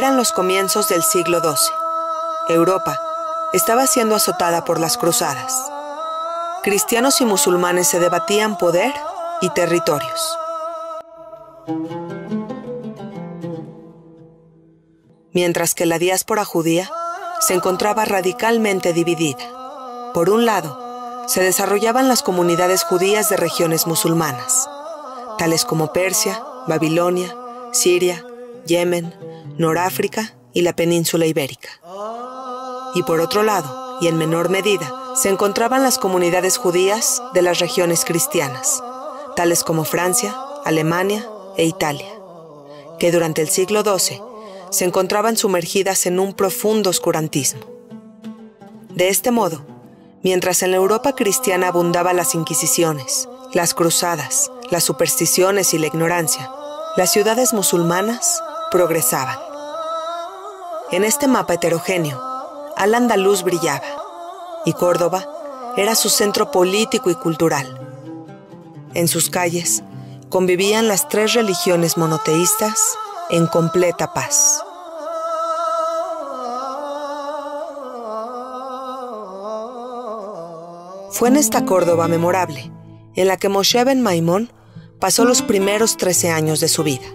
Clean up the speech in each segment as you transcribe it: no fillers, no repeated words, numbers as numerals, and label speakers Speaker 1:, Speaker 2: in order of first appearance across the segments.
Speaker 1: Eran los comienzos del siglo XII. Europa estaba siendo azotada por las cruzadas. Cristianos y musulmanes se debatían poder y territorios. Mientras que la diáspora judía se encontraba radicalmente dividida. Por un lado, se desarrollaban las comunidades judías de regiones musulmanas, tales como Persia, Babilonia, Siria, Yemen, Noráfrica y la península ibérica. Y por otro lado, y en menor medida, se encontraban las comunidades judías de las regiones cristianas, tales como Francia, Alemania e Italia, que durante el siglo XII se encontraban sumergidas en un profundo oscurantismo. De este modo, mientras en la Europa cristiana abundaban las inquisiciones, las cruzadas, las supersticiones y la ignorancia, las ciudades musulmanas progresaban. En este mapa heterogéneo, Al-Ándalus brillaba, y Córdoba era su centro político y cultural. En sus calles convivían las tres religiones monoteístas en completa paz. Fue en esta Córdoba memorable, en la que Moshe ben Maimón pasó los primeros 13 años de su vida,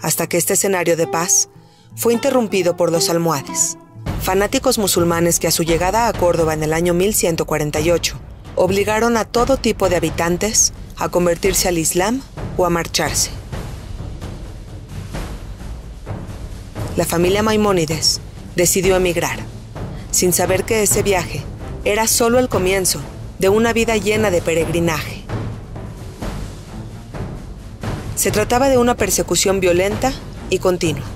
Speaker 1: hasta que este escenario de paz fue interrumpido por los almohades, fanáticos musulmanes que a su llegada a Córdoba en el año 1148 obligaron a todo tipo de habitantes a convertirse al Islam o a marcharse. La familia Maimónides decidió emigrar, sin saber que ese viaje era solo el comienzo de una vida llena de peregrinaje. Se trataba de una persecución violenta y continua,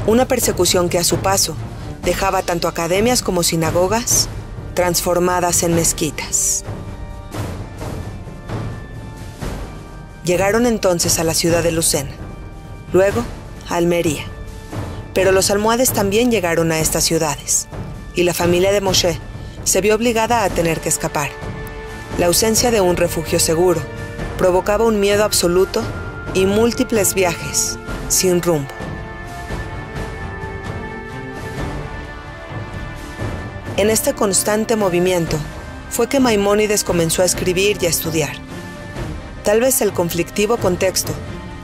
Speaker 1: una persecución que a su paso dejaba tanto academias como sinagogas transformadas en mezquitas. Llegaron entonces a la ciudad de Lucena, luego a Almería. Pero los almohades también llegaron a estas ciudades, y la familia de Moshe se vio obligada a tener que escapar. La ausencia de un refugio seguro provocaba un miedo absoluto y múltiples viajes sin rumbo. En este constante movimiento fue que Maimónides comenzó a escribir y a estudiar. Tal vez el conflictivo contexto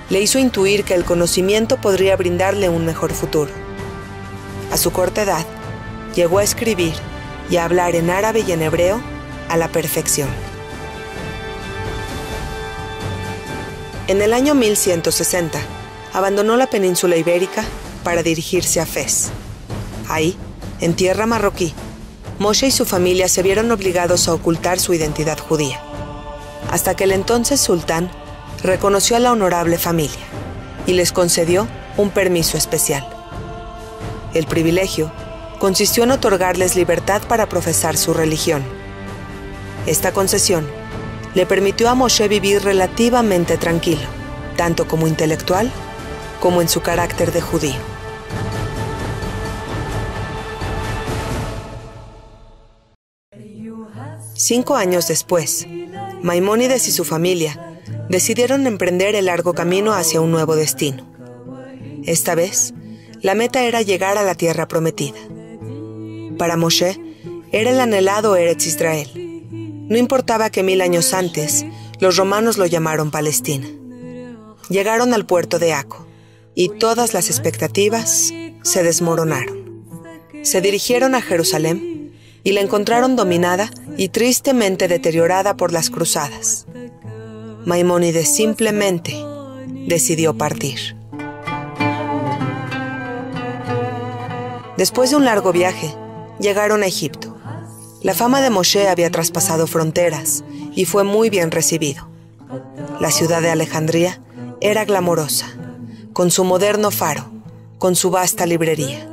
Speaker 1: le hizo intuir que el conocimiento podría brindarle un mejor futuro. A su corta edad, llegó a escribir y a hablar en árabe y en hebreo a la perfección. En el año 1160, abandonó la península ibérica para dirigirse a Fez. Ahí, en tierra marroquí, Moshe y su familia se vieron obligados a ocultar su identidad judía, hasta que el entonces sultán reconoció a la honorable familia y les concedió un permiso especial. El privilegio consistió en otorgarles libertad para profesar su religión. Esta concesión le permitió a Moshe vivir relativamente tranquilo, tanto como intelectual como en su carácter de judío. Cinco años después, Maimónides y su familia decidieron emprender el largo camino hacia un nuevo destino. Esta vez, la meta era llegar a la tierra prometida. Para Moshe, era el anhelado Eretz Israel. No importaba que 1000 años antes, los romanos lo llamaron Palestina. Llegaron al puerto de Acco, y todas las expectativas se desmoronaron. Se dirigieron a Jerusalén, y la encontraron dominada y tristemente deteriorada por las cruzadas. Maimónides simplemente decidió partir. Después de un largo viaje, llegaron a Egipto. La fama de Moshe había traspasado fronteras y fue muy bien recibido. La ciudad de Alejandría era glamorosa, con su moderno faro, con su vasta librería,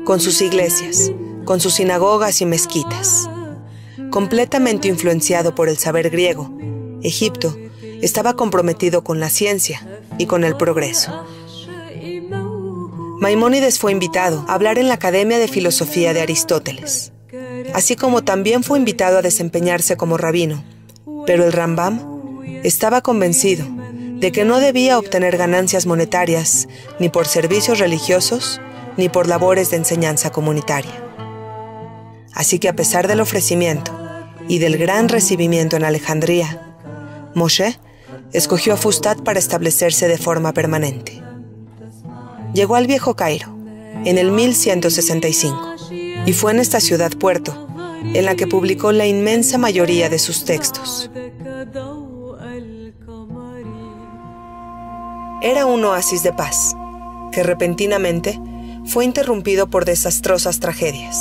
Speaker 1: con sus iglesias, con sus sinagogas y mezquitas. Completamente influenciado por el saber griego, Egipto estaba comprometido con la ciencia y con el progreso. Maimónides fue invitado a hablar en la Academia de Filosofía de Aristóteles, así como también fue invitado a desempeñarse como rabino, pero el Rambam estaba convencido de que no debía obtener ganancias monetarias ni por servicios religiosos ni por labores de enseñanza comunitaria. Así que a pesar del ofrecimiento y del gran recibimiento en Alejandría, Moshe escogió a Fustat para establecerse de forma permanente. Llegó al Viejo Cairo en el 1165 y fue en esta ciudad-puerto en la que publicó la inmensa mayoría de sus textos. Era un oasis de paz, que repentinamente fue interrumpido por desastrosas tragedias.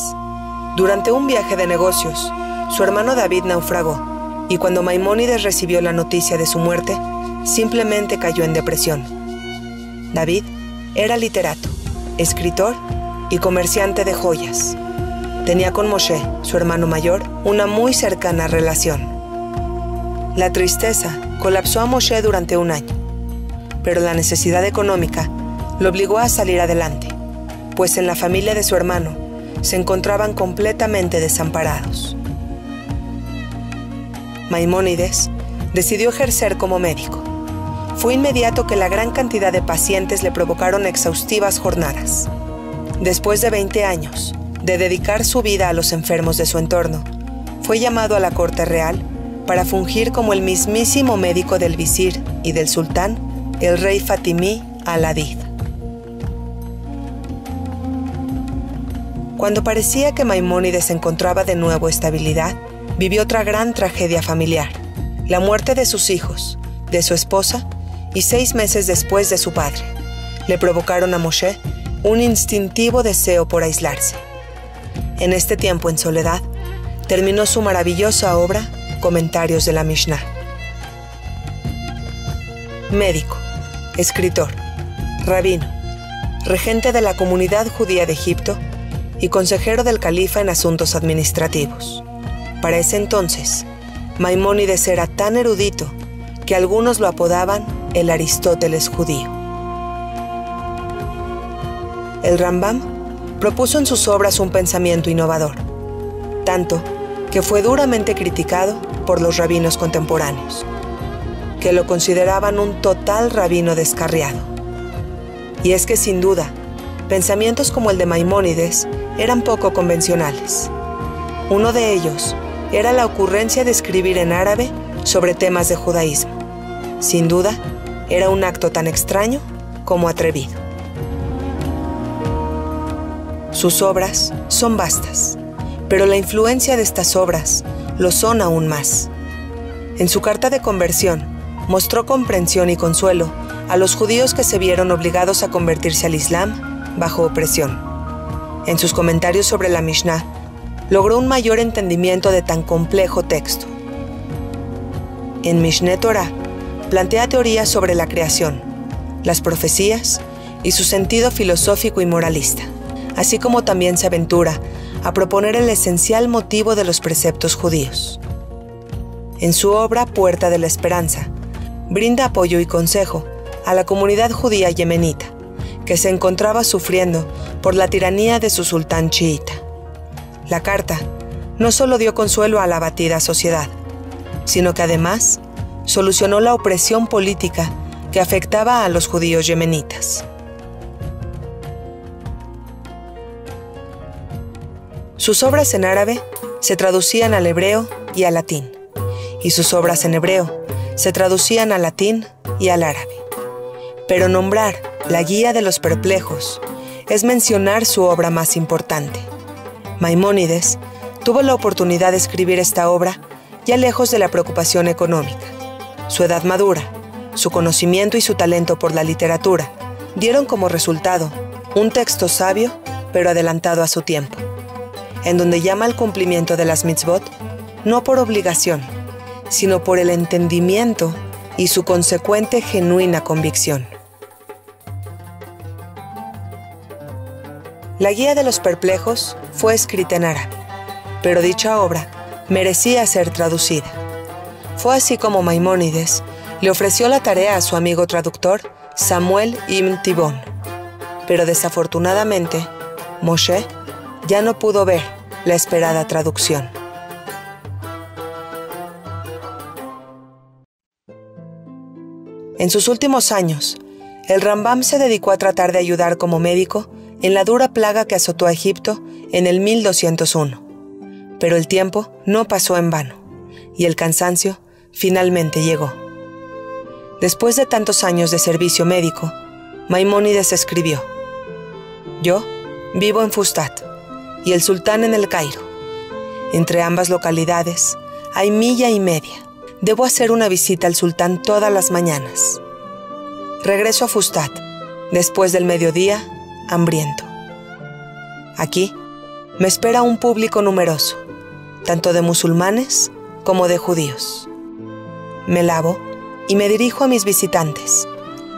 Speaker 1: Durante un viaje de negocios, su hermano David naufragó, y cuando Maimónides recibió la noticia de su muerte, simplemente cayó en depresión. David era literato, escritor y comerciante de joyas. Tenía con Moshe, su hermano mayor, una muy cercana relación. La tristeza colapsó a Moshe durante un año, pero la necesidad económica lo obligó a salir adelante, pues en la familia de su hermano se encontraban completamente desamparados. Maimónides decidió ejercer como médico. Fue inmediato que la gran cantidad de pacientes le provocaron exhaustivas jornadas. Después de 20 años de dedicar su vida a los enfermos de su entorno, fue llamado a la corte real para fungir como el mismísimo médico del visir y del sultán, el rey Fatimí al-Adid. Cuando parecía que Maimónides encontraba de nuevo estabilidad, vivió otra gran tragedia familiar: la muerte de sus hijos, de su esposa y 6 meses después de su padre. Le provocaron a Moshe un instintivo deseo por aislarse. En este tiempo en soledad, terminó su maravillosa obra Comentarios de la Mishnah. Médico, escritor, rabino, regente de la comunidad judía de Egipto y consejero del califa en asuntos administrativos. Para ese entonces, Maimónides era tan erudito que algunos lo apodaban el Aristóteles judío. El Rambam propuso en sus obras un pensamiento innovador, tanto que fue duramente criticado por los rabinos contemporáneos, que lo consideraban un total rabino descarriado. Y es que sin duda, pensamientos como el de Maimónides eran poco convencionales. Uno de ellos era la ocurrencia de escribir en árabe sobre temas de judaísmo. Sin duda, era un acto tan extraño como atrevido. Sus obras son vastas, pero la influencia de estas obras lo son aún más. En su carta de conversión, mostró comprensión y consuelo a los judíos que se vieron obligados a convertirse al Islam bajo opresión. En sus comentarios sobre la Mishnah, logró un mayor entendimiento de tan complejo texto. En Mishneh Torah, plantea teorías sobre la creación, las profecías y su sentido filosófico y moralista, así como también se aventura a proponer el esencial motivo de los preceptos judíos. En su obra Puerta de la Esperanza, brinda apoyo y consejo a la comunidad judía yemenita, que se encontraba sufriendo por la tiranía de su sultán chiita. La carta no solo dio consuelo a la abatida sociedad, sino que además solucionó la opresión política que afectaba a los judíos yemenitas. Sus obras en árabe se traducían al hebreo y al latín, y sus obras en hebreo se traducían al latín y al árabe. Pero nombrar la Guía de los Perplejos es mencionar su obra más importante. Maimónides tuvo la oportunidad de escribir esta obra ya lejos de la preocupación económica. Su edad madura, su conocimiento y su talento por la literatura dieron como resultado un texto sabio pero adelantado a su tiempo, en donde llama al cumplimiento de las mitzvot no por obligación, sino por el entendimiento y su consecuente genuina convicción. La Guía de los Perplejos fue escrita en árabe, pero dicha obra merecía ser traducida. Fue así como Maimónides le ofreció la tarea a su amigo traductor Samuel Ibn Tibón, pero desafortunadamente Moshe ya no pudo ver la esperada traducción. En sus últimos años, el Rambam se dedicó a tratar de ayudar como médico en la dura plaga que azotó a Egipto en el 1201. Pero el tiempo no pasó en vano, y el cansancio finalmente llegó. Después de tantos años de servicio médico, Maimónides escribió: «Yo vivo en Fustat y el sultán en el Cairo. Entre ambas localidades hay milla y media. Debo hacer una visita al sultán todas las mañanas. Regreso a Fustat después del mediodía, hambriento. Aquí me espera un público numeroso, tanto de musulmanes como de judíos. Me lavo y me dirijo a mis visitantes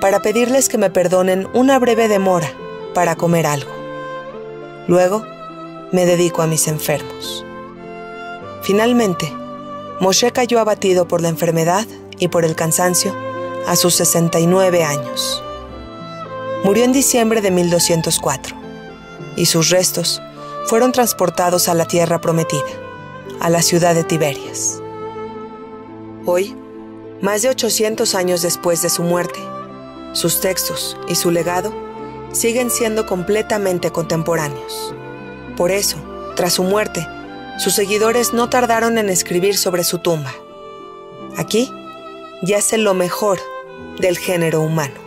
Speaker 1: para pedirles que me perdonen una breve demora para comer algo. Luego me dedico a mis enfermos». Finalmente, Moshe cayó abatido por la enfermedad y por el cansancio a sus 69 años. Murió en diciembre de 1204, y sus restos fueron transportados a la tierra prometida, a la ciudad de Tiberias. Hoy, más de 800 años después de su muerte, sus textos y su legado siguen siendo completamente contemporáneos. Por eso, tras su muerte, sus seguidores no tardaron en escribir sobre su tumba: «Aquí yace lo mejor del género humano».